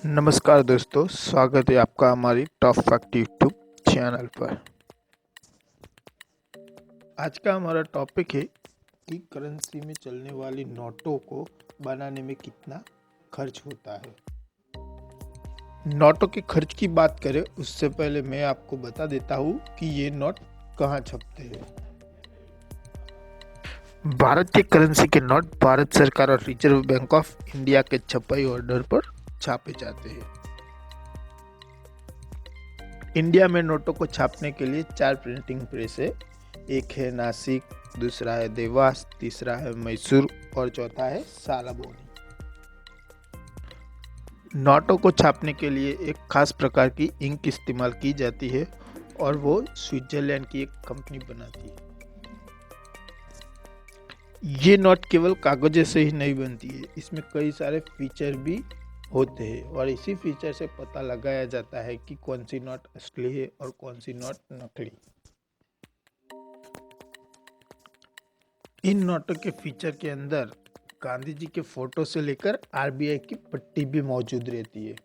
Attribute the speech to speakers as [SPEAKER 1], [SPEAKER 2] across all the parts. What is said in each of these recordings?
[SPEAKER 1] नमस्कार दोस्तों, स्वागत है आपका हमारी टॉप फैक्ट यूट्यूब चैनल पर। आज का हमारा टॉपिक है कि करेंसी में चलने वाली नोटों को बनाने में कितना खर्च होता है। नोटों के खर्च की बात करें उससे पहले मैं आपको बता देता हूँ कि ये नोट कहाँ छपते हैं। भारत के करेंसी के नोट भारत सरकार और रिजर्व बैंक ऑफ इंडिया के छपाई ऑर्डर पर छापे जाते हैं। इंडिया में नोटों को छापने के लिए 4 प्रिंटिंग प्रेस है। एक है नासिक, दूसरा है देवास, तीसरा है मैसूर और चौथा है सालाबोनी। नोटों को छापने के लिए एक खास प्रकार की इंक इस्तेमाल की जाती है और वो स्विट्जरलैंड की एक कंपनी बनाती है। ये नोट केवल कागज से ही नहीं बनती है, इसमें कई सारे फीचर भी होते हैं और इसी फीचर से पता लगाया जाता है कि कौन सी नोट असली है और कौन सी नोट नकली। इन नोटों के फीचर के अंदर गांधी जी के फोटो से लेकर आरबीआई की पट्टी भी मौजूद रहती है।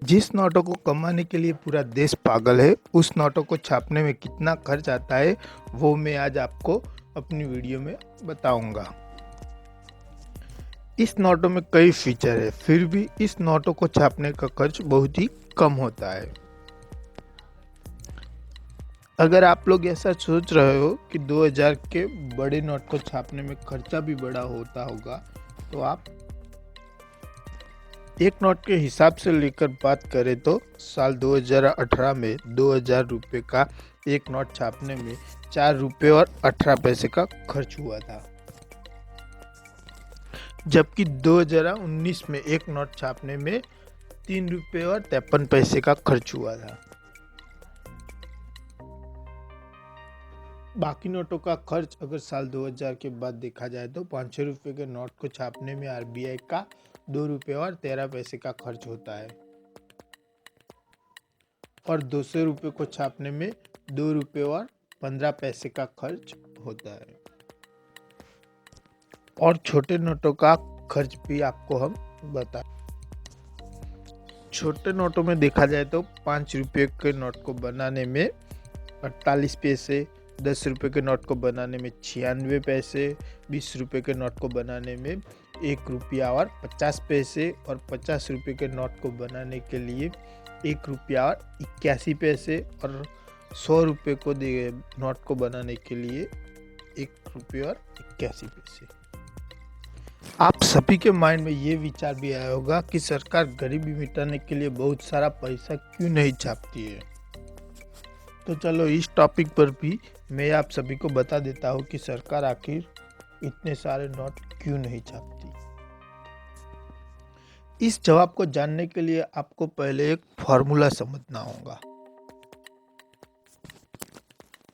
[SPEAKER 1] जिस नोटों को कमाने के लिए पूरा देश पागल है, उस नोटों को छापने में कितना खर्च आता है वो मैं आज आपको अपनी वीडियो में बताऊंगा। इस नोटों में कई फीचर है, फिर भी इस नोटों को छापने का खर्च बहुत ही कम होता है। अगर आप लोग ऐसा सोच रहे हो कि 2000 के बड़े नोट को छापने में खर्चा भी बड़ा होता होगा, तो आप एक नोट के हिसाब से लेकर बात करें तो साल 2018 में 2000 रुपये का एक नोट छापने में 4 रुपये और 18 पैसे का खर्च हुआ था, जबकि 2019 में एक नोट छापने में 3 रुपये और 53 पैसे का खर्च हुआ था। बाकी नोटों का खर्च अगर साल 2000 के बाद देखा जाए तो 500 रुपये के नोट को छापने में आरबीआई का 2 रुपये और 13 पैसे का खर्च होता है और 200 रुपये को छापने में 2 रुपये और 15 पैसे का खर्च होता है। और छोटे नोटों का खर्च भी आपको हम बता। छोटे नोटों में देखा जाए तो 5 रुपये के नोट को बनाने में 48 पैसे, 10 रुपये के नोट को बनाने में 96 पैसे, 20 रुपये के नोट को बनाने में 1 रुपया और 50 पैसे और 50 रुपये के नोट को बनाने के लिए 1 रुपया और 81 पैसे और 100 रुपये को नोट को बनाने के लिए 1 रुपये और 81 पैसे। आप सभी के माइंड में ये विचार भी आया होगा कि सरकार गरीबी मिटाने के लिए बहुत सारा पैसा क्यों नहीं छापती है। तो चलो इस टॉपिक पर भी मैं आप सभी को बता देता हूँ कि सरकार आखिर इतने सारे नोट क्यों नहीं छापती। इस जवाब को जानने के लिए आपको पहले एक फॉर्मूला समझना होगा।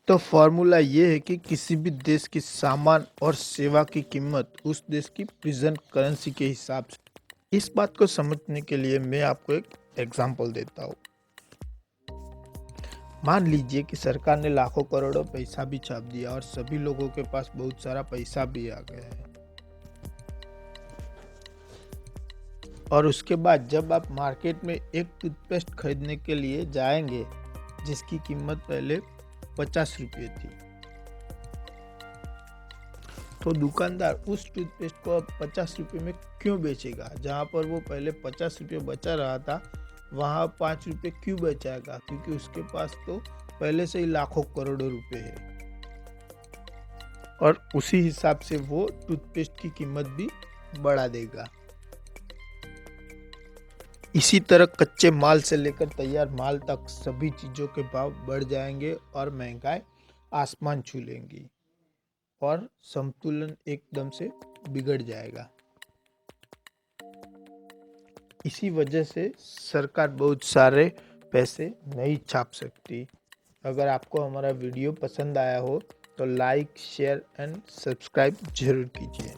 [SPEAKER 1] तो फॉर्मूला ये है कि किसी भी देश की सामान और सेवा की कीमत उस देश की प्रेजेंट करेंसी के हिसाब से। इस बात को समझने के लिए मैं आपको एक एग्जांपल देता हूँ। मान लीजिए कि सरकार ने लाखों करोड़ों पैसा भी छाप दिया और सभी लोगों के पास बहुत सारा पैसा भी आ गया है, और उसके बाद जब आप मार्केट में एक टूथपेस्ट खरीदने के लिए जाएंगे जिसकी कीमत पहले 50 रुपये थी, तो दुकानदार उस टूथपेस्ट को अब 50 रुपये में क्यों बेचेगा? जहाँ पर वो पहले 50 रुपये बचा रहा था वहाँ 5 रुपये क्यों बचाएगा? क्योंकि उसके पास तो पहले से ही लाखों करोड़ों रुपए है और उसी हिसाब से वो टूथपेस्ट की कीमत भी बढ़ा देगा। इसी तरह कच्चे माल से लेकर तैयार माल तक सभी चीज़ों के भाव बढ़ जाएंगे और महंगाई आसमान छू लेंगी और संतुलन एकदम से बिगड़ जाएगा। इसी वजह से सरकार बहुत सारे पैसे नहीं छाप सकती। अगर आपको हमारा वीडियो पसंद आया हो तो लाइक, शेयर एंड सब्सक्राइब जरूर कीजिए।